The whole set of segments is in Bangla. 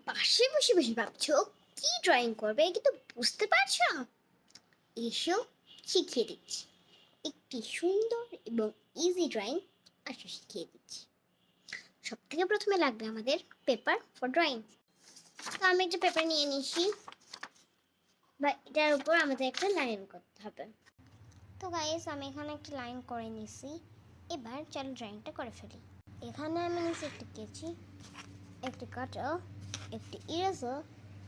বাসায় বসে বসে ভাবছো কি ড্রয়িং করবে কিন্তু বুঝতে পারছো না? এসো শিখিয়ে দিচ্ছি। একটি সুন্দর এবং ইজি ড্রয়িং আসো শিখিয়ে দিচ্ছি। সব থেকে প্রথমে লাগবে আমাদের পেপার ফর ড্রয়িং। তো আমি একটা পেপার নিয়ে নিয়েছি, বা এটার উপর আমাদের একটা লাইন করতে হবে। তো গাইস, আমি এখানে একটা লাইন করে নিছি। এবার চলো ড্রয়িংটা করে ফেলি। এখানে আমি নিয়েছি একটি কেচি, একটি কাটার, একটি ইরেজার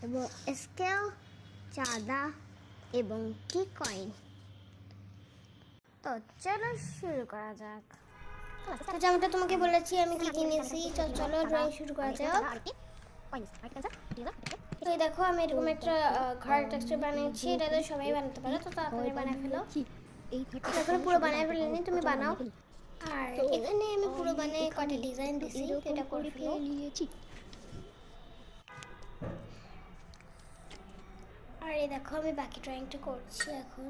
এবং স্কেল, চাঁদা এবং কি কয়েন। তো চলো শুরু করা যাক। তো যেমনটা তোমাকে বলেছি আমি কি কিনেছি, চলো ড্রয়িং শুরু করা যাক। তো এই দেখো আমি এরকম একটা ঘর টেক্সচার বানিয়েছি। এটা তো সবাই বানাতে পারো, তো তাড়াতাড়ি বানায় ফেলো। এখন পুরো বানায় ফেলিনি, তুমি বানাও। আর এখানে আমি পুরো বানিয়ে কটা ডিজাইন দিছি, এটা করে ফেলো। আর এই দেখো আমি বাকি ড্রয়িংটা করছি এখন।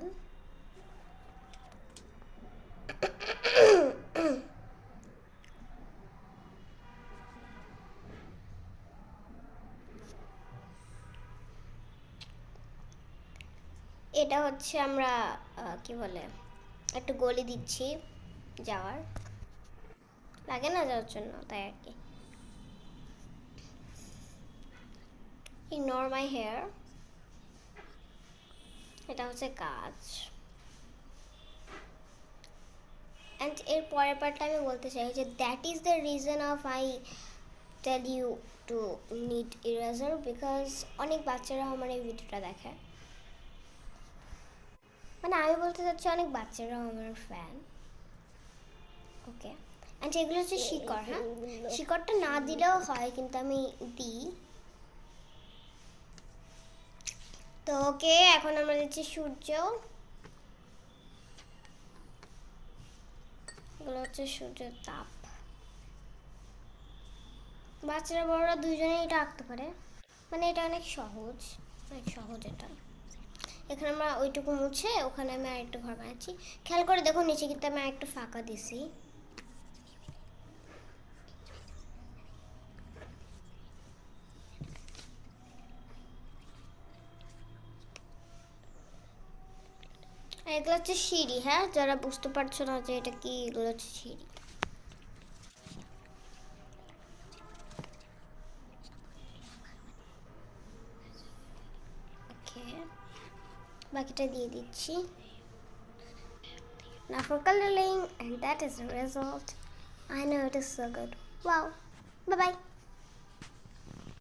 এটা হচ্ছে আমরা কি বলে একটা গলি দিচ্ছি যাওয়ার, লাগে না যাওয়ার জন্য, তাই আর কি। ইগনোর মাই হেয়ার, এটা হচ্ছে কাজ। অ্যান্ড এর পরের পার্টটা আমি বলতে চাই যে that is the reason of I tell you to need eraser, because অনেক বাচ্চারা আমার এই ভিডিওটা দেখে। মানে আমি বলতে চাচ্ছি অনেক বাচ্চারাও আমার ফ্যান। ওকে, অ্যান্ড এগুলো হচ্ছে শিকড়। হ্যাঁ, শিকড়টা না দিলেও হয়, কিন্তু আমি দিই। তো ওকে, এখন আমরা দিচ্ছি সূর্য। এগুলো হচ্ছে সূর্যের তাপ। বাচ্চারা বড়রা দুজনেই এটা আঁকতে পারে, মানে এটা অনেক সহজ, অনেক সহজ এটা। এখানে আমরা ওইটুকু মুছে ওখানে আমি আরেকটা ঘর বানাচ্ছি। খেয়াল করে দেখো নিচে কিন্তু আমি আরেকটু ফাঁকা দিছি। আর এগুলো হচ্ছে সিঁড়ি। হ্যাঁ, যারা বুঝতে পারছো না যে এটা কি, এগুলো হচ্ছে সিঁড়ি। ওকে, বাকিটা দিয়ে দিচ্ছি। Now for coloring, and that is the result. I know it is so good. Wow. Bye bye.